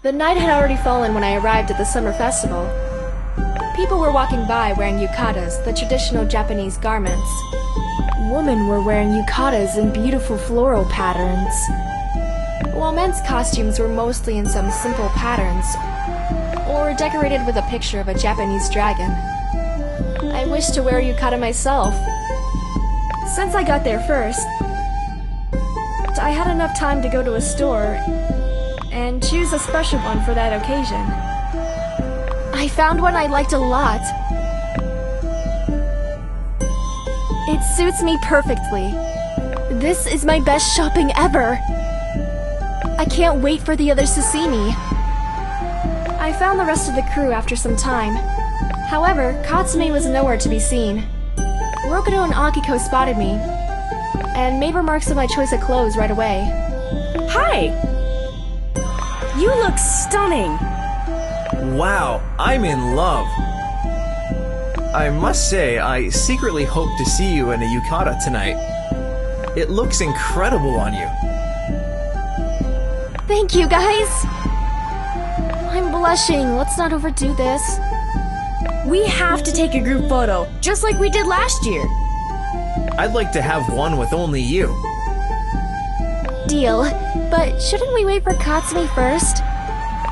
The night had already fallen when I arrived at the summer festival. People were walking by wearing yukatas, the traditional Japanese garments. Women were wearing yukatas in beautiful floral patterns, while men's costumes were mostly in some simple patterns, or decorated with a picture of a Japanese dragon. I wished to wear a yukata myself. Since I got there first, I had enough time to go to a store and choose a special one for that occasion. I found one I liked a lot. It suits me perfectly. This is my best shopping ever. I can't wait for the others to see me. I found the rest of the crew after some time. However, Katsume was nowhere to be seen. Rokuto and Akiko spotted me and made remarks of my choice of clothes right away. Hi! You look stunning! Wow, I'm in love. I must say, I secretly hope to see you in a yukata tonight. It looks incredible on you. Thank you, guys! I'm blushing. Let's not overdo this. We have to take a group photo, just like we did last year. I'd like to have one with only you. Deal. But shouldn't we wait for Katsume first?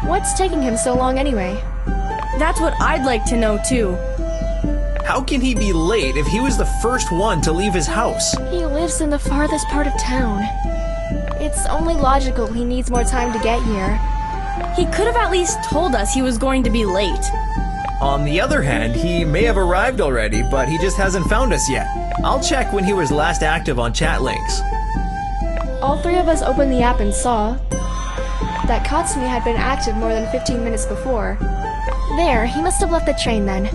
What's taking him so long anyway? That's what I'd like to know too. How can he be late if he was the first one to leave his house? He lives in the farthest part of town. It's only logical he needs more time to get here. He could have at least told us he was going to be late. On the other hand, he may have arrived already, but he just hasn't found us yet. I'll check when he was last active on chat links. All three of us opened the app and saw that Katsume had been active more than 15 minutes before. There, he must have left the train then.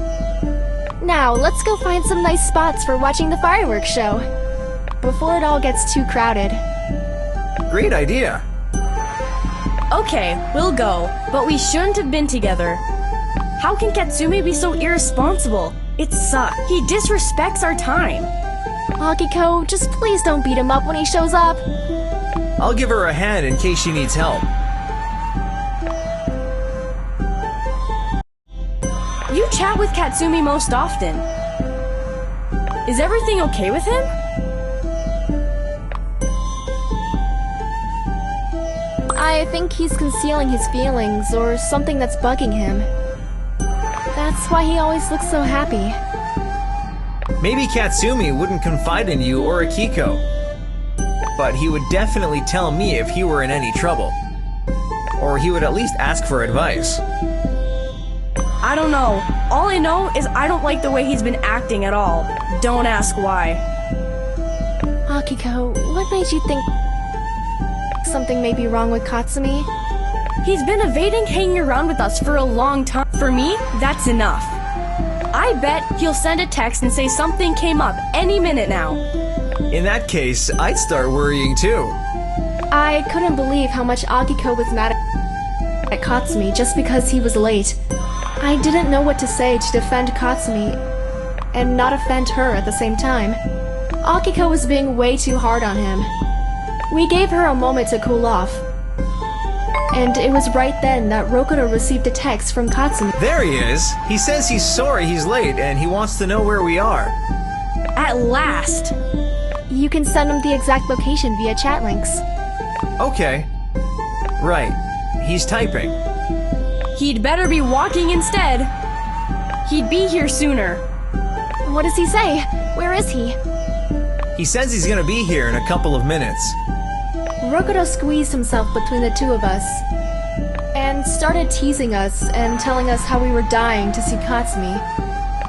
Now, let's go find some nice spots for watching the fireworks show, before it all gets too crowded. Great idea. Okay, we'll go, but we shouldn't have been together. How can Katsume be so irresponsible? It sucks. He disrespects our time. Akiko, just please don't beat him up when he shows up. I'll give her a hand in case she needs help. You chat with Katsumi most often. Is everything okay with him? I think he's concealing his feelings or something that's bugging him. That's why he always looks so happy. Maybe Katsumi wouldn't confide in you or Akiko, but he would definitely tell me if he were in any trouble. Or he would at least ask for advice. I don't know. All I know is I don't like the way he's been acting at all. Don't ask why. Akiko, what made you think something may be wrong with Katsumi? He's been evading hanging around with us for a long time. For me, that's enough. I bet he'll send a text and say something came up any minute now. In that case, I'd start worrying too. I couldn't believe how much Akiko was mad at Katsumi just because he was late. I didn't know what to say to defend Katsumi and not offend her at the same time. Akiko was being way too hard on him. We gave her a moment to cool off. And it was right then that Rokuto received a text from Katsumi. There he is! He says he's sorry he's late and he wants to know where we are. At last! You can send him the exact location via chat links. Okay. Right. He's typing. He'd better be walking instead. He'd be here sooner. What does he say? Where is he? He says he's gonna be here in a couple of minutes. Rokuto squeezed himself between the two of us and started teasing us and telling us how we were dying to see Katsumi.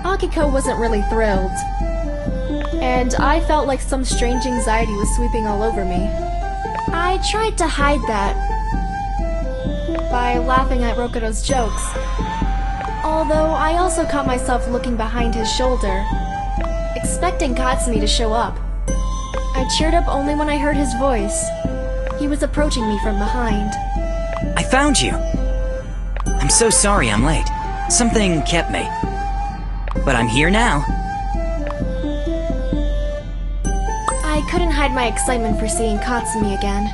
Akiko wasn't really thrilled, and I felt like some strange anxiety was sweeping all over me. I tried to hide that by laughing at Rokuto's jokes, although I also caught myself looking behind his shoulder, expecting Katsumi to show up. I cheered up only when I heard his voice. He was approaching me from behind. I found you! I'm so sorry I'm late. Something kept me. But I'm here now. I couldn't hide my excitement for seeing Katsumi again.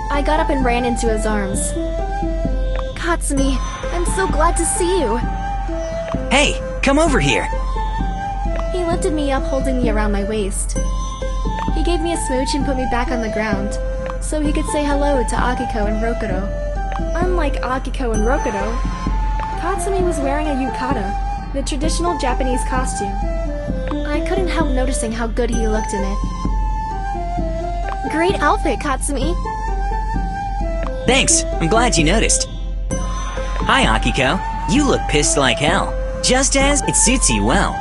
I got up and ran into his arms. Katsumi, I'm so glad to see you. Hey, come over here. He lifted me up, holding me around my waist. He gave me a smooch and put me back on the ground, so he could say hello to Akiko and Rokudo. Unlike Akiko and Rokudo, Katsumi was wearing a yukata, the traditional Japanese costume. I couldn't help noticing how good he looked in it. Great outfit, Katsumi. Thanks, I'm glad you noticed. Hi, Akiko. You look pissed like hell, just as it suits you well.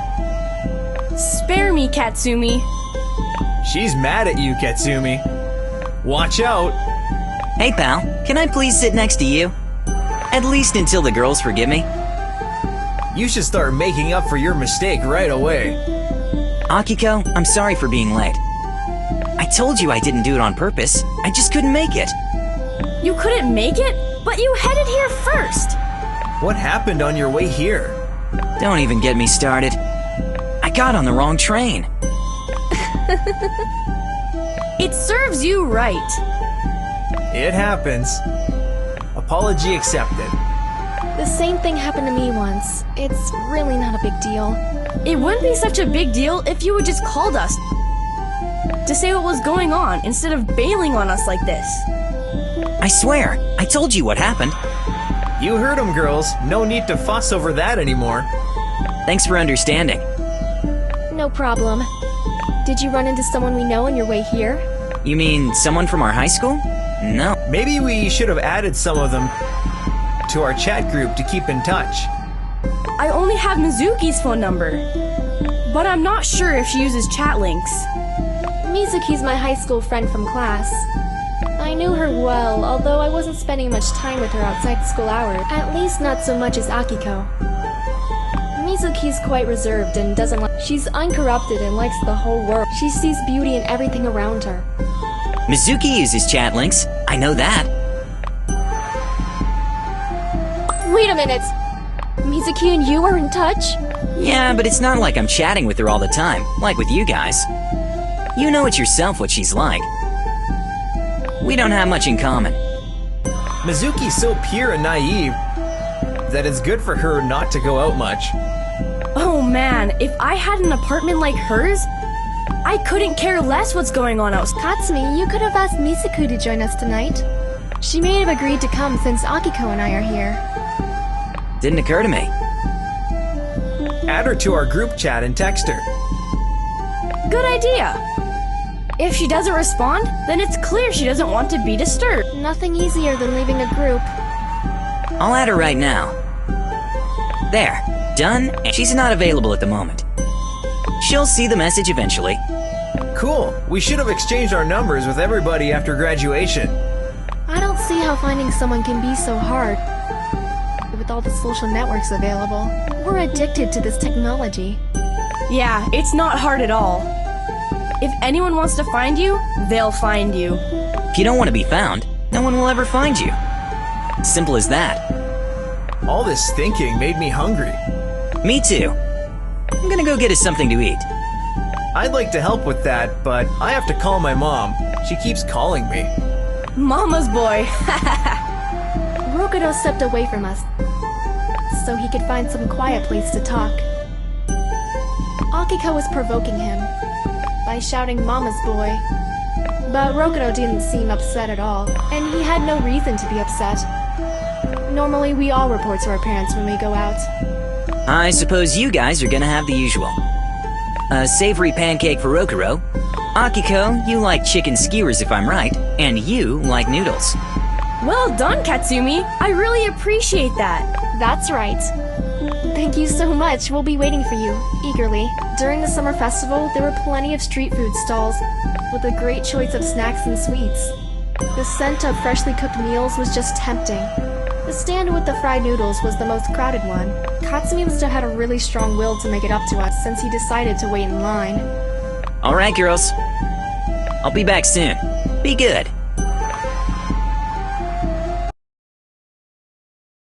Spare me, Katsumi. She's mad at you, Katsumi. Watch out! Hey, pal, can I please sit next to you? At least until the girls forgive me. You should start making up for your mistake right away. Akiko, I'm sorry for being late. I told you I didn't do it on purpose. I just couldn't make it. You couldn't make it? But you headed here first! What happened on your way here? Don't even get me started. I got on the wrong train. It serves you right. It happens. Apology accepted. The same thing happened to me once. It's really not a big deal. It wouldn't be such a big deal if you had just called us to say what was going on instead of bailing on us like this. I swear, I told you what happened. You heard him, girls. No need to fuss over that anymore. Thanks for understanding. No problem. Did you run into someone we know on your way here? You mean someone from our high school? No. Maybe we should have added some of them to our chat group to keep in touch. I only have Mizuki's phone number, but I'm not sure if she uses chat links. Mizuki's my high school friend from class. I knew her well, although I wasn't spending much time with her outside school hours. At least not so much as Akiko. Mizuki's quite reserved and doesn't like— She's uncorrupted and likes the whole world. She sees beauty in everything around her. Mizuki uses chat links. I know that. Wait a minute! Mizuki and you are in touch? Yeah, but it's not like I'm chatting with her all the time, like with you guys. You know it yourself what she's like. We don't have much in common. Mizuki's so pure and naive that it's good for her not to go out much. Oh man, if I had an apartment like hers, I couldn't care less what's going on outside. Katsumi, you could have asked Mizuku to join us tonight. She may have agreed to come since Akiko and I are here. Didn't occur to me. Add her to our group chat and text her. Good idea. If she doesn't respond, then it's clear she doesn't want to be disturbed. Nothing easier than leaving a group. I'll add her right now. There, done, and she's not available at the moment. She'll see the message eventually. Cool. We should have exchanged our numbers with everybody after graduation. I don't see how finding someone can be so hard. With all the social networks available, we're addicted to this technology. Yeah, it's not hard at all. If anyone wants to find you, they'll find you. If you don't want to be found, no one will ever find you. Simple as that. All this thinking made me hungry. Me too. I'm gonna go get us something to eat. I'd like to help with that, but I have to call my mom. She keeps calling me. Mama's boy. Rokudo stepped away from us, so he could find some quiet place to talk. Akiko was provoking him by shouting "Mama's boy," but Rokudo didn't seem upset at all, and he had no reason to be upset. Normally, we all report to our parents when we go out. I suppose you guys are gonna have the usual. A savory pancake for Rokudo. Akiko, you like chicken skewers if I'm right, and you like noodles. Well done, Katsumi. I really appreciate that. That's right. Thank you so much. We'll be waiting for you, eagerly. During the summer festival, there were plenty of street food stalls with a great choice of snacks and sweets. The scent of freshly cooked meals was just tempting. The stand with the fried noodles was the most crowded one. Katsumi must have had a really strong will to make it up to us since he decided to wait in line. Alright, girls. I'll be back soon. Be good.